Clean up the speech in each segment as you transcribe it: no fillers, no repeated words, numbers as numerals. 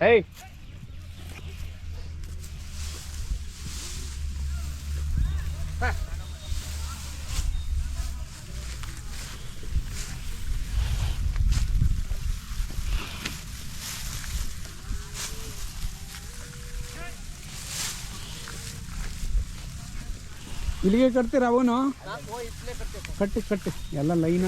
ಹೇಯ್ ಇಲ್ಲಿಗೆ ಕಟ್ತೀರ ಅವನು ಕಟ್ಟಿ ಕಟ್ಟಿ ಎಲ್ಲ ಲೈನ್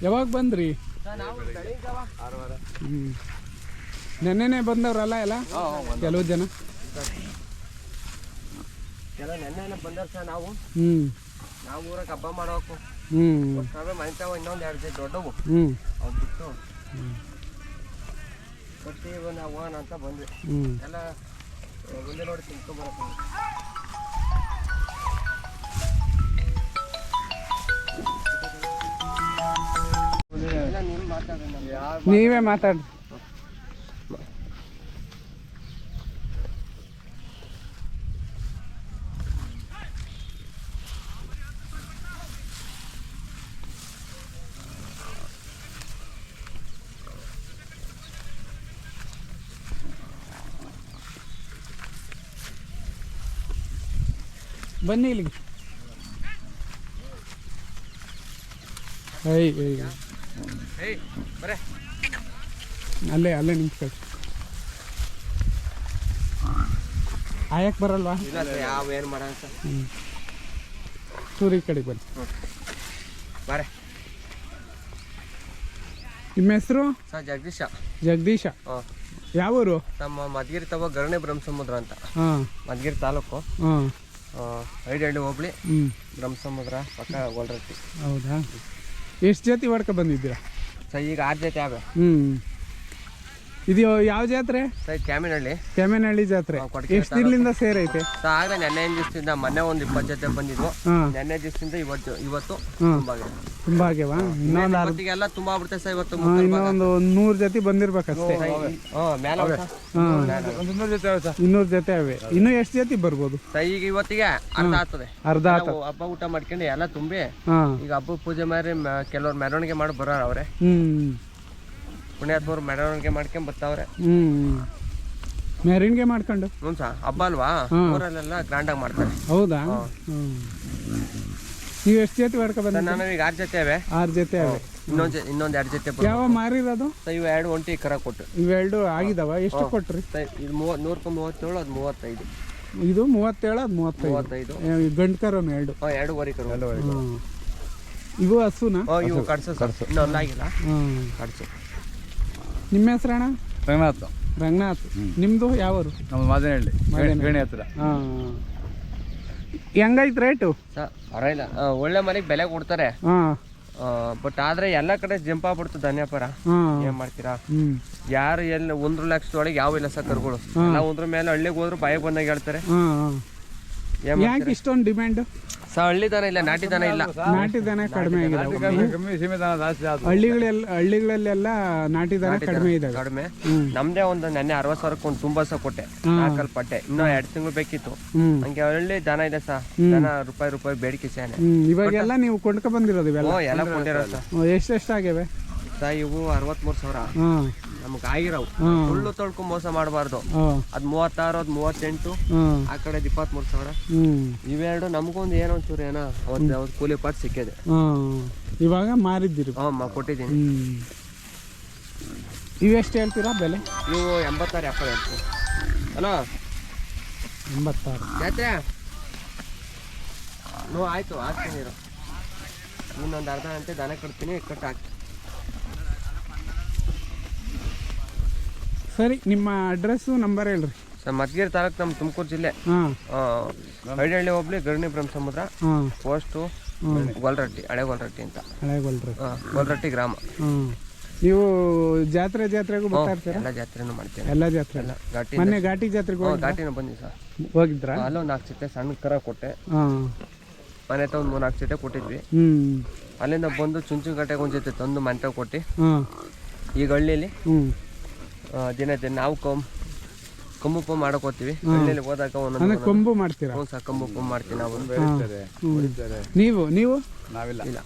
ಯಾವಾಗ ಬಂದ್ರಿ? ನೆನ್ನೆನೆ ಬಂದವ್ರಲ್ಲ ಎಲ್ಲ ಕೆಲವು ಜನ ನೆನ್ನೆ ಬಂದಾರ ಸರ್ ನಾವು ಊರಾಗ ಹಬ್ಬ ಮಾಡೋಕು ಮನಿತಾವ ಇನ್ನೊಂದು 2 ಜೊತೆ ದೊಡ್ಡವು ಅವ್ರು ಬಿಟ್ಟು ಕಟ್ಟಿ ನಾವು ಹೋಗೋಣ ಅಂತ ಬಂದ್ವಿ. ಎಲ್ಲ ಮುಂದೆ ನೋಡಿ ತಿನ್ಕೊಂಡ್ಬರಕ್ಕೆ ನೀವೇ ಮಾತಾಡ್ರಿ. ಬನ್ನಿ ಇಲ್ಲಿಗೆ. ಅಲ್ಲೇ ಅಲ್ಲೇ ನಿಂತ್ಕೊಳ್ಳಿ. ಆಯಕ್ ಬರಲ್ವಾ? ಏನು ಮಾಡೋಣ ಸೂರಿ ಕಡೆಗೆ ಬನ್ನಿ. ಬಾರೆ. ನಿಮ್ಮ ಹೆಸರು? ಸರ್ ಜಗದೀಶ. ಜಗದೀಶ. ಯಾವೂರು? ನಮ್ಮ ಮಧುಗಿರಿ ತವ ಗರಣೆ ಬ್ರಹ್ಮಸಮುದ್ರ ಅಂತ. ಮಧುಗಿರಿ ತಾಲೂಕು. ಐಡಳ್ಳಿ ಹೋಬಳಿ ಬ್ರಹ್ಮಸಮುದ್ರ ಪಕ್ಕ ಗೋಲ್ರಟ್ಟಿ. ಹೌದಾ? ಎಷ್ಟು ಜೊತೆ ಹೊಡ್ಕೊ ಬಂದಿದ್ದೀರಾ? ಸರ್ ಈಗ 6 ಜೊತೆ ಆವೆ. ಇದು ಯಾವ ಜಾತ್ರೆ? ಸರ್ ಕ್ಯಾಮಿನಹಳ್ಳಿ. ಕ್ಯಾಮಿನಹಳ್ಳಿ ಜಾತ್ರೆ ಎಷ್ಟು ದಿನದಿಂದ ಸೇರೈತೆ? ಸರ್ ಆಗಲೇ ನೆನ್ನೆ ದಿವಸದಿಂದ ಮೊನ್ನೆ ಒಂದು 20 ಜೊತೆ ಬಂದಿದ್ವು. ನೆನ್ನೆ ದಿವಸದಿಂದ ಇವತ್ತು ತುಂಬಾ ಆಗ್ಯಾವ. ಎಲ್ಲ ತುಂಬಾ ಆಗ್ಬಿಡ್ತೇವೆ ಸರ್. ಇವತ್ತು ಇನ್ನೊಂದು 100 ಜೊತೆ ಬಂದಿರ್ಬೇಕಷ್ಟೇ. 200 ಜೊತೆ ಅವೆ. ಇನ್ನು ಎಷ್ಟು ಜೊತೆ ಬರ್ಬೋದು? ಸರ್ ಈಗ ಇವತ್ತಿಗೆ ಅರ್ಧ ಆಗ್ತದೆ. ಹಬ್ಬ ಊಟ ಮಾಡ್ಕೊಂಡು ಎಲ್ಲ ತುಂಬಿ ಈಗ ಹಬ್ಬ ಪೂಜೆ ಮಾಡಿ ಕೆಲವ್ರು ಮೆರವಣಿಗೆ ಮಾಡಿ ಬರೋರು ಅವ್ರೆ. ಪುಣ್ಯಾತ್ಮರು ಮೆರವಣಿಗೆ ಮಾಡ್ಕೊಂಡ್ ಬರ್ತಾವ್ರೆ. ಮೆರವಣಿಗೆ ಮಾಡ್ಕೊಂಡು ಸರ್ ಹಬ್ಬ ಅಲ್ವಾ, ಊರಲ್ಲೆಲ್ಲ ಗ್ರ್ಯಾಂಡ್ ಆಗಿ ಮಾಡ್ತಾರೆ. ಹೌದಾ? ನೀವು ಎಷ್ಟು ಜೊತೆ ಹೊಡ್ಕೊ ಬಂದ? ನಾನು ಈಗ 6 ಜೊತೆ ಅವೆ. 6 ಜೊತೆ ಅವೆ. ಇನ್ನೊಂದು 2 ಜೊತೆ. ಯಾವ ಮಾರಿರೋದು? ಇವು 2 ಒಂಟಿ ಕರ ಕೊಟ್ಟು. ಇವೆರಡು ಆಗಿದಾವ? ಎಷ್ಟು ಕೊಟ್ರಿ? ಇದು 137, ಅದು 35. ಇದು 37, ಅದು 35. ಗಂಡು ಕರೋನು 2. 2 ವರಿ ಕರು. ಇವು ಹಸುನಾ? ಇವು ಕಡ್ಸು ಇನ್ನೂ ಅಲ್ಲಾಗಿಲ್ಲ. ಕಡ್ಸು. ನಿಮ್ಮ ಹೆಸರಣ್ಣ? ರಂಗನಾಥ್. ರಂಗನಾಥ್. ನಿಮ್ದು ಯಾವರು? ನಮ್ಮ ಮಾದನಹಳ್ಳಿ ಗಣಿ ಹತ್ರ. ಹೆಂಗೈತೆ ರೇಟು? ಪರವಾಗಿಲ್ಲ, ಒಳ್ಳೆ ಮನೆಗೆ ಬೆಲೆ ಕೊಡ್ತಾರೆ. ಬಟ್ ಆದ್ರೆ ಎಲ್ಲ ಕಡೆ ಜಂಪ್ ಆಗ್ಬಿಡ್ತು ಧನ್ಯಪರ. ಏನ್ ಮಾಡ್ತೀರಾ? ಯಾರು ಎಲ್ಲಿ 1 ಲಕ್ಷದೊಳಗೆ ಯಾವ ಇಲ್ಲ ಸರ್ ಕರುಗಳು. ಎಲ್ಲ 1 ಮೇಲೆ ಹಳ್ಳಿಗೆ ಹೋದ್ರು ಬಾಯಿಗೆ ಬಂದಾಗ ಹೇಳ್ತಾರೆ. ಯಾಕೆ ಇಷ್ಟೊಂದು ಡಿಮ್ಯಾಂಡ್? ಹಳ್ಳಿ ದನ ಇಲ್ಲ, ನಾಟಿ ದನ ಇಲ್ಲ. ನಾಟಿ ದನ ಕಡಿಮೆ ಆಗಿದೆ. ಹಳ್ಳಿಗಳಲ್ಲೆಲ್ಲ ನಾಟಿ ದನ ಕಡಿಮೆ ಇದೆ. ಕಡಿಮೆ. ನಮ್ದೇ ಒಂದು ನೆನ್ನೆ 60 ಸಾವಿರಕ್ಕೆ ಒಂದು ತುಂಬಾ ಸಹ ಕೊಟ್ಟೆ. 4 ಪಟ್ಟೆ. ಇನ್ನೂ 2 ತಿಂಗಳು ಬೇಕಿತ್ತು. ಹಂಗೆ ಹಳ್ಳಿ ದನ ಇದೆ ಸರ್. ದನ ರೂಪಾಯಿ ಬೇಡಿಕೆ ಸೇನೆ. ಇವಾಗೆಲ್ಲ ನೀವು ಕೊಂಡ್ಕೊ ಬಂದಿರೋದು ಇವೆಲ್ಲ? ಎಲ್ಲ ಕೊಂಡಿರೋ ಸರ್. ಎಷ್ಟೆಷ್ಟಾಗ್ಯವೆ ಸರ್? ಇವು 63,000 ನಮ್ಗೆ ಆಗಿರೋವು. ಸುಳ್ಳು ತೊಳ್ಕೊ ಮೋಸ ಮಾಡಬಾರ್ದು. ಅದ್ 36, ಅದ್ 38, ಆ ಕಡೆ 23,000. ಇವೆರಡು ನಮ್ಗೊಂದು ಏನೋ ಒಂಚೂರು ಏನೋ ಒಂದು ಕೂಲಿ ಪಾಟ್ ಸಿಕ್ಕಿದೆ. ಇವಾಗ ಮಾರಿದ್ದೀರಿ? ಕೊಟ್ಟಿದ್ದೀನಿ. ಇವೆಷ್ಟು ಹೇಳ್ತೀರಾ ಬೆಲೆ? ಇವು 86, 70 ಹೇಳ್ತೀವಿ. ಹಲೋ 86 ಜಾತ್ರೆ ಆಯ್ತು, ಹಾಕ್ತೀನಿ. ಇನ್ನೊಂದು ಅರ್ಧ ಗಂಟೆ ದನ ಕಟ್ತೀನಿ, ಕಟ್ ಹಾಕ್ತೀನಿ. ಸರಿ, ನಿಮ್ಮ ಅಡ್ರೆಸ್ಸು ನಂಬರ್ ಹೇಳ್ರಿ. ಸರ್ ಮಧುಗಿರಿ ತಾಲೂಕು, ನಮ್ಮ ತುಮಕೂರು ಜಿಲ್ಲೆ. ಐಡಳ್ಳಿ ಹೋಬಳಿ ಗರಣಿ ಬ್ರಹ್ಮಸಮುದ್ರ. ಪೋಸ್ಟು ಗೋಲ್ರಟ್ಟಿ, ಹಳೆ ಗೋಲ್ರಟ್ಟಿ ಅಂತ. ಗೋಲ್ರಟ್ಟಿ ಗ್ರಾಮ. ನೀವು ಜಾತ್ರೆಗೂ ಬರ್ತಾ ಇರ್ತೀರಾ? ಎಲ್ಲ ಜಾತ್ರೆನೂ ಮಾಡ್ತೀವಿ. ಎಲ್ಲ ಜಾತ್ರೆ ಎಲ್ಲ ಮೊನ್ನೆ ಘಾಟಿ ಜಾತ್ರೆಗೆ ಘಾಟಿನ ಬಂದಿ ಸರ್. ಹೋಗಿದ್ರಾ? ಅಲ್ಲೊಂದು 4 ಜೊತೆ ಸಣ್ಣ ಕರ ಕೊಟ್ಟೆ. ಮನೆ ತ ಒಂದು 3-4 ಜೊತೆ ಕೊಟ್ಟಿದ್ವಿ. ಅಲ್ಲಿಂದ ಬಂದು ಚುಂಚುನಕಟ್ಟೆಗೆ ಒಂದು ಜೊತೆ ತಂದು ಮನೆ ಕೊಟ್ಟು ಈಗ ಹಳ್ಳಿಯಲ್ಲಿ ದಿನ ನಾವು ಕಂಬು ಪಂಬು ಮಾಡಕ್ ಹೋಗ್ತೀವಿ. ಹಳ್ಳಿಯಲ್ಲಿ ಹೋದಾಗ ಅಂದ್ರೆ ಒಂದೊಂದು ಕೊಂಬು ಮಾಡ್ತೀರಾ? ಹ್ಞೂ ಸರ್, ಕಂಬು ಪಂಬು ಮಾಡ್ತೀವಿ ನಾವು. ನೀವು ನಾವಿಲ್ಲ. ಇಲ್ಲ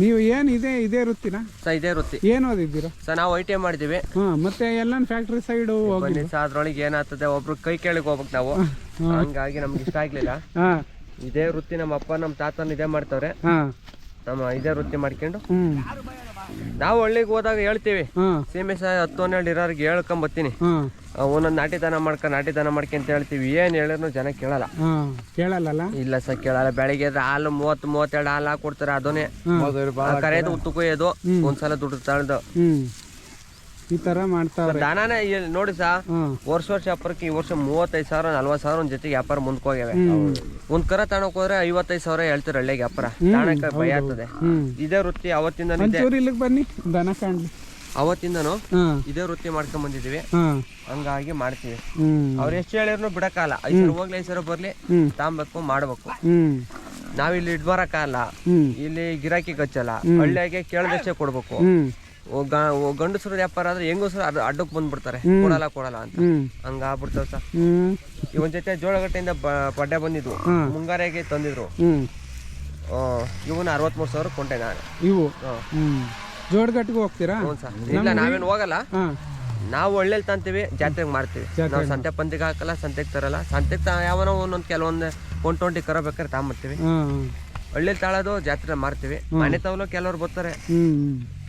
ನೀವು ಏನ್ ಇದೇ ವೃತ್ತಿನಾ ಸರ್, ಇದೇ ವೃತ್ತಿ. ಏನ್ ಓದಿದ್ದೀರಾ ಸರ್ ನಾವು ITI ಮಾಡಿದ್ದೀವಿ. ಮತ್ತೆ ಎಲ್ಲ ಫ್ಯಾಕ್ಟ್ರಿ ಸೈಡ್ ಬನ್ನಿ ಸರ್, ಅದ್ರೊಳಗೆ ಏನಾಗ್ತದೆ, ಒಬ್ರು ಕೈ ಕೆಳಗೆ ಹೋಗ್ಬೇಕು ನಾವು. ಹಂಗಾಗಿ ನಮ್ಗೆ ಇಷ್ಟ ಆಗ್ಲಿಲ್ಲ. ಇದೇ ವೃತ್ತಿ ನಮ್ಮ ಅಪ್ಪ ನಮ್ಮ ತಾತನ ಇದೇ ಮಾಡ್ತವ್ರೆ. ನಮ್ಮ ಇದೇ ವೃತ್ತಿ ಮಾಡ್ಕೊಂಡು ನಾವು ಹಳ್ಳಿಗೆ ಹೋದಾಗ ಹೇಳ್ತೀವಿ, ಸೀಮೆ 10-12 ಇರೋರಿಗೆ ಹೇಳ್ಕೊಂಬತ್ತೀನಿ, ಒಂದೊಂದು ನಾಟಿತನ ಮಾಡ್ಕೊಂತ ಹೇಳ್ತೀವಿ. ಏನ್ ಹೇಳಿದ್ರು ಜನ ಕೇಳಲ್ಲ. ಕೇಳಲ್ಲ. ಇಲ್ಲ ಸರ್, ಕೇಳಲ್ಲ. ಬೆಳಿಗ್ಗೆ ಎದ್ರೆ ಹಾಲು 30-32 ಹಾಲು ಹಾಕೊಡ್ತಾರೆ. ಅದನ್ನೇ ಕರೆಯೋದು, ಉತ್ತು ಕೊಯ್ಯೋದು, ಒಂದ್ಸಲ ದುಡ್ಡು ತಳ್ದು ಈ ತರ ಮಾಡ್ತಾರೆ. ದಾನಾನೇ ನೋಡಿ ಸಾ, ವರ್ಷ ವ್ಯಾಪಾರಕ್ಕೆ ಈ ವರ್ಷ 35,000 40,000 ಒಂದ್ ಜೊತೆಗೆ ವ್ಯಾಪಾರ ಮುಂದಕ್ಕೆ ಹೋಗ್ಯಾವೆ. ಒಂದ್ ಕರ ತಣಕ್ ಹೋದ್ರೆ 55,000 ಹೇಳ್ತಾರೆ ಹಳ್ಳಿಗೆ ವ್ಯಾಪಾರ. ತಾಣಕ್ಕೆ ಭಯ ಆಗ್ತದೆ. ಇದೇ ವೃತ್ತಿ ಅವತ್ತಿಂದ ಇಲ್ಲಿಗೆ ಬನ್ನಿ, ದನ ಕಾಣ್ಲಿ. ಅವತ್ತಿಂದನು ಇದೇ ವೃತ್ತಿ ಮಾಡ್ಕೊಂಡ್ ಬಂದಿದೀವಿ. ಹಂಗಾಗಿ ಮಾಡ್ತೀವಿ. ಅವ್ರು ಎಷ್ಟು ಹೇಳಿದ್ರು ಬಿಡಕ್ಕಾಗಲ್ಲ. 5 ಹೋಗ್ಲಿ 5 ಬರ್ಲಿ, ತಾಂಬೇಕು ಮಾಡ್ಬೇಕು. ನಾವಿಲ್ಲಿ ಇಡ್ಬರಕ್ಕಾಗಲ್ಲ. ಇಲ್ಲಿ ಗಿರಾಕಿ ಕಚ್ಚಲ್ಲ. ಹಳ್ಳಿಯಾಗೆ ಕೇಳ್ದಷ್ಟೇ ಕೊಡ್ಬೇಕು. ಗಂಡಸರು ವ್ಯಾಪಾರ ಆದ್ರೆ ಹೆಂಗಸರು ಅದು ಅಡ್ಡಕ್ಕೆ ಬಂದ್ಬಿಡ್ತಾರೆ, ಕೊಡಲ್ಲ ಅಂತ. ಹಂಗ ಆಗ್ಬಿಡ್ತಾವ ಸರ್. ಈ ಒಂದ್ ಜೊತೆ ಜೋಳಗಟ್ಟೆಯಿಂದ ಪಡ್ಡೆ ಬಂದಿದ್ವು, ಮುಂಗಾರಿಗೆ ತಂದಿದ್ರು. ಇವನ್ನ 63,000 ಕೊಂಡೆ ನಾನು. ಇವು ಜೋಡಗಟ್ಟಿಗೆ ಹೋಗ್ತೀರಾ? ಹ್ಞೂ ಸರ್. ಇಲ್ಲ, ನಾವೇನು ಹೋಗಲ್ಲ. ನಾವು ಹಳ್ಳಿಯಲ್ಲಿ ತಂತೀವಿ, ಜಾತ್ರೆಗೆ ಮಾರ್ತೀವಿ. ನಾವು ಸಂತೆ ಪಂತಿಗೆ ಹಾಕಲ್ಲ, ಸಂತೆಗೆ ತರಲ್ಲ. ಸಂತೆಗೆ ಯಾವನೋ ಕೆಲವೊಂದು 120 ಕರ ಬೇಕಾದ್ರೆ ತಗೊಂಬರ್ತೀವಿ. ಹಳ್ಳಿಲಿ ತಾಳೋದು, ಜಾತ್ರೆ ಮಾರ್ತೀವಿ. ಮನೆ ತವಲು ಕೆಲವ್ರು ಬರ್ತಾರೆ,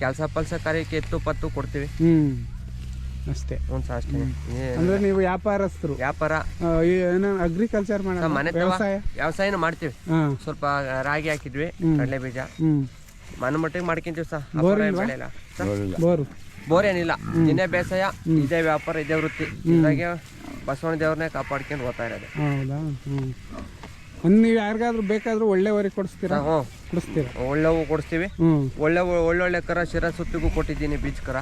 ಕೆಲಸ ಕಾರ್ಯಕ್ಕೆ ಎತ್ತು ಪತ್ತು ಕೊಡ್ತೀವಿ ಅಷ್ಟೇ. ಸರ್ ಅಷ್ಟೇ. ಅಂದ್ರೆ ನೀವು ವ್ಯಾಪಾರಸ್ಥರು? ವ್ಯಾಪಾರ, ಅಗ್ರಿಕಲ್ಚರ್ ಮನೆ ವ್ಯವಸಾಯನ ಮಾಡ್ತೀವಿ. ಸ್ವಲ್ಪ ರಾಗಿ ಹಾಕಿದ್ವಿ, ಕಡಲೆ ಬೀಜ, ಮನೆ ಮಟ್ಟಿಗೆ ಮಾಡ್ಕೊಂತೀವಿ ಸರ್. ಬೋರ್ ಏನಿಲ್ಲ. ದಿನೇ ಬೇಸಾಯ, ಇದೇ ವ್ಯಾಪಾರ, ಇದೇ ವೃತ್ತಿ. ಇದಾಗೆ ಬಸವಣ್ಣ ದೇವ್ರನ್ನೇ ಕಾಪಾಡ್ಕೊಂಡು ಹೋಗ್ತಾ ಇರೋದು. ಹೌದಾ? ನೀವು ಯಾರಿಗಾದ್ರೂ ಬೇಕಾದ್ರೂ ಒಳ್ಳೆವರಿಗೆ ಕೊಡಿಸ್ತೀರಾ? ಒಳ್ಳೆವು ಕೊಡಿಸ್ತೀವಿ. ಒಳ್ಳೊಳ್ಳೆ ಕರ ಶಿರ ಸುತ್ತಿಗೂ ಕೊಟ್ಟಿದ್ದೀನಿ. ಬೀಚ್ ಕರ,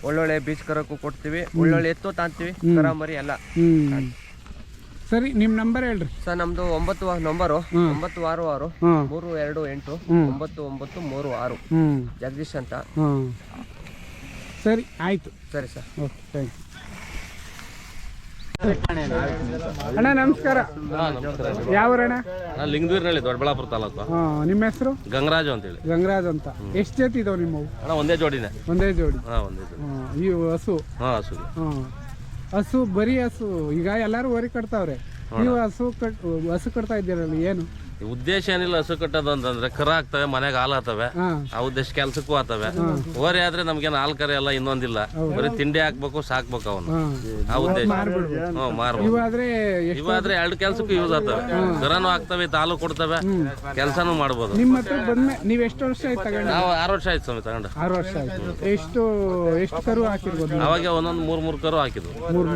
ಒಳ್ಳೊಳ್ಳೆ ಬೀಚ್ ಕರಕ್ಕೂ ಕೊಡ್ತೀವಿ. ಒಳ್ಳೊಳ್ಳೆ ಎತ್ತು ತಾಂತೀವಿ, ಕರ ಮರಿ ಎಲ್ಲ. ಸರಿ, ನಿಮ್ ನಂಬರ್ ಹೇಳ್ರಿ ಸರ್. ನಮ್ದು 9 ನಂಬರು 966-328-9936. ಜಗದೀಶ್ ಅಂತ. ಸರಿ, ಆಯ್ತು. ಸರಿ ಸರ್. Okay, thank you. ಅಣ್ಣ ನಮಸ್ಕಾರ. ಯಾವೂರಣ್ಣ? ಲಿಂಗದೂರಿನಲ್ಲಿ, ದೊಡ್ಡಬಳ್ಳಾಪುರ ತಾಲೂಕು. ನಿಮ್ಮ ಹೆಸರು? ಗಂಗರಾಜು ಅಂತೇಳಿ. ಗಂಗರಾಜ್ ಅಂತ. ಎಷ್ಟು ಜೊತೆ ಇದಾವೆ ನಿಮ್ಮವು? ಒಂದೇ ಜೋಡಿನೇ. ಒಂದೇ ಜೋಡಿ? ಒಂದೇ ಜೋಡಿ. ಈ ಹಸು? ಹಸು. ಹಸು, ಬರೀ ಹಸು. ಈಗ ಎಲ್ಲಾರು ಹೊರಿ ಕಟ್ತಾವ್ರೆ, ನೀವು ಹಸು ಕಟ್ತಾ ಇದ್ದೀರಲ್ಲ, ಏನು ಉದ್ದೇಶ? ಏನಿಲ್ಲ, ಹಸು ಕಟ್ಟೋದು ಅಂತಂದ್ರೆ ಕರ ಆಗ್ತವೆ, ಮನೆಗೆ ಹಾಲು ಆಗ್ತವೆ. ಆ ಉದ್ದೇಶ ಕೆಲ್ಸಕ್ಕೂ ಆಗ್ತವೆ. ಓರಿ ಆದ್ರೆ ನಮ್ಗೇನು ಹಾಲು ಕರೆ ಎಲ್ಲ ಇನ್ನೊಂದಿಲ್ಲ, ಬರೀ ತಿಂಡಿ ಹಾಕ್ಬೇಕು, ಸಾಕ್ಬೇಕು ಅವನು. ಆ ಉದ್ದೇಶ. ಮಾರ್ಬೋದು. ಇವಾದ್ರೆ 2 ಕೆಲ್ಸಕ್ಕೂ ಯೂಸ್ ಆಗ್ತವೆ. ಕರನು ಆಗ್ತವೆ, ಹಾಲು ಕೊಡ್ತವೆ, ಕೆಲ್ಸನೂ ಮಾಡ್ಬೋದು. ನಿಮ್ಮ ಹತ್ರ ಬಂದ್ಮೇಲೆ ನೀವು ಎಷ್ಟು ವರ್ಷ ಆಯ್ತು ತಗೊಂಡು? ನಾವು 6 ವರ್ಷ ಆಯ್ತು ಸ್ವಾಮಿ ತಗೊಂಡು. 6 ವರ್ಷ ಆಯ್ತು. ಎಷ್ಟು ಕರು ಹಾಕಿರ್ಬೋದು? ಅವಾಗ ಒಂದೊಂದು 3 ಕರು ಹಾಕಿದ್ವು. 3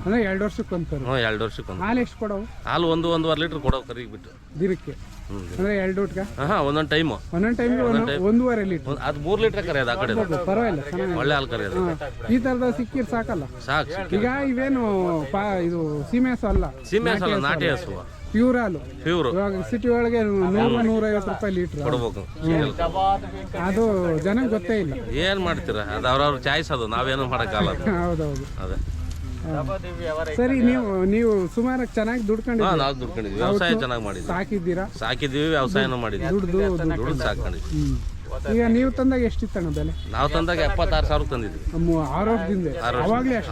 ಅಂದ್ರೆ 2 ವರ್ಷಕ್ಕೊಂದು ಕರು? 2 ವರ್ಷಕ್ಕೊಂದು. ಹಾಲು ಎಷ್ಟು ಕೊಡವು? ಹಾಲು 1-1.5 ಲೀಟರ್ ಕೊಡೋ ಕರಿಗೆ ಬಿಟ್ಟು ದಿನಕ್ಕೆ. ಅಂದ್ರೆ 2 ಊಟಕ್ಕೆ? ಒಂದೊಂದು ಟೈಮು. ಒಂದೊಂದು ಟೈಮ್ಗೆ 1.5 ಲೀಟರ್. ಅದು 3 ಲೀಟರ್ ಕರೆಯೋದು. ಆ ಕಡೆ ಪರವಾಗಿಲ್ಲ, ಒಳ್ಳೆ ಹಾಲು ಕರೆಯೋದು. ಈ ತರದ ಸಿಕ್ಕಿರ್ ಸಾಕಲ್ಲ? ಸಾಕು. ಈಗ ಇವೇನು ಇದು ಸೀಮೆ ಹಸು ಅಲ್ಲ? ಸೀಮೆ ಹಸು ಅಲ್ಲ, ನಾಟಿ ಹಸು. ಪ್ಯೂರ್ ಹಾಲು. ಇವಾಗ ಸಿಟಿ ಒಳಗೆ 100-150 ರೂಪಾಯಿ ಲೀಟರ್ ಕೊಡ್ಬೇಕು. ಅದು ಜನಕ್ಕೆ ಗೊತ್ತೇ ಇಲ್ಲ. ಏನ್ ಮಾಡ್ತೀರಾ, ಅದು ಅವ್ರವ್ರ ಚಾಯ್ಸ್. ಅದು ನಾವೇನು ಮಾಡಕ್ಕಾಗಲ್ಲ. ಹೌದೌದು. ಅದೇ. ಸರಿ, ನೀವು ಸುಮಾರು ಚೆನ್ನಾಗಿ ದುಡ್ಕೊಂಡಿದ್ದೀರಾ? ನಾವು ದುಡ್ಕೊಂಡಿದ್ವಿ, ವ್ಯವಸಾಯ ಚೆನ್ನಾಗಿ ಮಾಡಿದ್ವಿ. ಸಾಕಿದ್ವಿ, ವ್ಯವಸಾಯನೂ ಮಾಡಿದ್ವಿ, ದುಡ್ಡು ಸಾಕೊಂಡಿದ್ವಿ. ಈಗ ನೀವು ತಂದಾಗ ಎಷ್ಟಿತ್ತಣ್ಣ ಬೆಲೆ? ನಾವು ತಂದಾಗ 76,000 ತಂದಿದ್ವಿ. 6 ವರ್ಷದಿಂದ?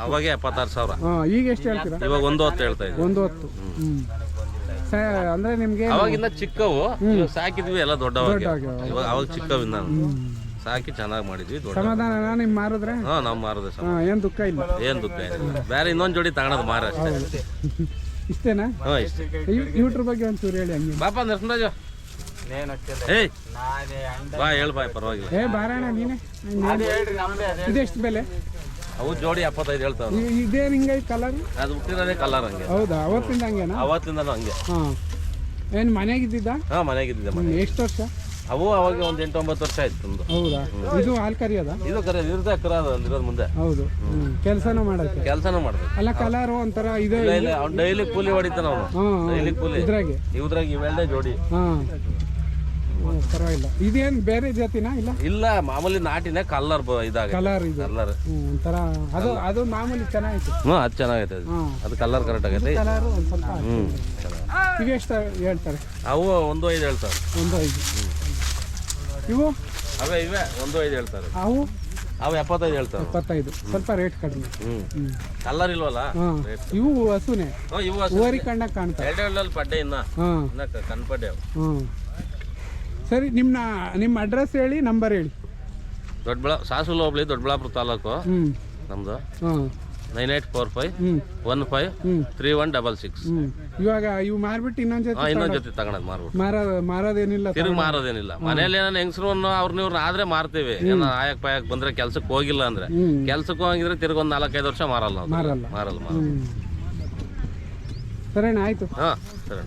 ಅವಾಗೆ 76,000. ಈಗ ಎಷ್ಟು ಹೇಳ್ತೀರಾ? ಇವಾಗ 1.10 ಹೇಳ್ತಾ ಇದ್ವಿ. 1.10. ಅಂದ್ರೆ ನಿಮ್ಗೆ ಅವಾಗಿಂದ ಚಿಕ್ಕವು ಸಾಕಿದ್ವಿ, ಎಲ್ಲ ದೊಡ್ಡವಾಗ. ಅವಾಗ ಚಿಕ್ಕವಿಂದ ಸಾಕಿ ಚೆನ್ನಾಗಿ ಮಾಡಿದ್ವಿ. ಸಮಾಧಾನ ನಿಮ್ ಮಾರಿದ್ರೆ? ನಾವು ಮಾರದೆ. ಏನ್ ದುಃಖ ಇಲ್ಲ? ಏನ್ ದುಃಖ ಇಲ್ಲ. ಬೇರೆ ಇನ್ನೊಂದ್ ಜೋಡಿ ತಗೊಳೋದು ಮಾರ ಅಷ್ಟೇ. ಇಷ್ಟೇನಾ? ಇಷ್ಟೇ. ಇವ್ರ ಬಗ್ಗೆ ಒಂಚೂರು ಹೇಳಿ. ಹಂಗೆ ಬಾಪ ನರಸಿಂಹರಾಜು. ಬಾ ಹೇಳ್ ಬಾಯ್, ಪರವಾಗಿಲ್ಲ. ಬಾರಣ್ಣ ನೀನೆ. ಇದೆಷ್ಟು ಬೆಲೆ? ಅವು ಜೋಡಿ 75 ಹೇಳ್ತಾವ. ಇದೇ ಹಿಂಗೈ ಕಲರ್? ಅದು ಹುಟ್ಟಿರೋದೇ ಕಲರ್ ಹಂಗೆ. ಹೌದಾ? ಅವತ್ತಿಂದ ಹಂಗೇನಾ? ಅವತ್ತಿಂದನೂ ಹಂಗೆ. ಏನ್ ಮನೆಗಿದ್ದಿದ್ದ? ಮನೆಗಿದ್ದಿದ್ದೆ. ಎಷ್ಟು ವರ್ಷ? ಅವು ಅವಾಗ ಒಂದು 8-9 ವರ್ಷ ಆಯ್ತು. ಹೌದಾ? ಇದು ಹಾಲು ಕರಿಯೋದ? ಇದು ಇರೋದೇ ಇರೋದು ಮುಂದೆ. ಹೌದು. ಕೆಲಸನೂ ಮಾಡಕ್ಕೆ? ಕೆಲಸನೂ ಮಾಡ್ಬೇಕು. ಅಲ್ಲ, ಕಲರ್ ಒಂಥರ ಇದೆ. ಅವ್ನು ಡೈಲಿ ಕೂಲಿ ಹೊಡಿತಾನ ಅವನು. ಡೈಲಿ ಕೂಲಿ ಇದ್ರಾಗ ಇವೆಲ್ಲೇ ಜೋಡಿ. ಪರವಾಗಿಲ್ಲ. ಇದೇನ್ ಬೇರೆ ಜಾತಿನಾ ಇಲ್ಲ ಇಲ್ಲ ಮಾಮೂಲಿ ನಾಟಿನೇ ಕಲ್ಲರ್ ಇದಾಗ ಕಲರ್ ಇದು ಕಲ್ಲರ್. ಒಂಥರ ಅದು ಮಾಮೂಲಿ ಚೆನ್ನಾಗಿತ್ತು. ಅದು ಚೆನ್ನಾಗೈತೆ ಅದು. ಅದು ಕಲ್ಲರ್ ಕರೆಕ್ಟ್ ಆಗೈತೆ. ಕಲರ್ ಒಂದು ಸ್ವಲ್ಪ ಇವೆಷ್ಟು ಹೇಳ್ತಾರೆ? ಅವು 1.5 ಹೇಳ್ತಾರೆ. 1.5. ಇವು ಇವೆ 1.5 ಹೇಳ್ತಾರೆ. ಅವು 75 ಹೇಳ್ತಾರೆ. 75. ಸ್ವಲ್ಪ ರೇಟ್ ಕಡಿಮೆ. ಕಲ್ಲರ್ ಇಲ್ವಲ್ಲ. ಇವು ಹಸುನೆ ಇವು ಓರಿ ಕಣ್ಣಾಗ ಕಾಣ್ತಾರೆ. ಎರಡೆರಡಲ್ಲಿ ಪಡ್ಡೆ ಇನ್ನ ಕನ್ಪಡ್ಡೆ ಅವು. ಸರಿ, ನಿಮ್ಮ ಅಡ್ರೆಸ್ ಹೇಳಿ, ನಂಬರ್ ಹೇಳಿ. ಸಾಸೂರು ಹೋಬಳಿ ದೊಡ್ಡಬಳ್ಳಾಪುರ ತಾಲೂಕು ನಮ್ದು. 9845153166. ಇವಾಗ ಇವು ಮಾರ್ಬಿಟ್ಟು ಇನ್ನೊಂದ್ ಜೊತೆ ತಗೊಳದ್ ಮಾರ್ಬಿಟ್ಟು ಮಾರೋದೇನಿಲ್ಲ. ತಿರುಗಿ ಮಾರೋದೇನಿಲ್ಲ. ಮನೇಲಿ ಏನೋ ಹೆಂಗಸ್ರು ಅವ್ರನ್ನ ಆದ್ರೆ ಮಾರ್ತೀವಿ. ಏನೋ ಆಯಕ್ ಪಾಯಕ್ ಬಂದ್ರೆ ಕೆಲ್ಸಕ್ಕೆ ಹೋಗಿಲ್ಲ ಅಂದ್ರೆ, ಕೆಲ್ಸಕ್ಕೆ ಹೋಗಿದ್ರೆ ತಿರ್ಗಿ ಒಂದ್ 4-5 ವರ್ಷ ಮಾರಲ್ಲ. ಮಾರಲ್ಲ. ಮಾರಲ್ಲ. ಸರಿ, ಆಯ್ತು. ಹಾ ಸರಿ.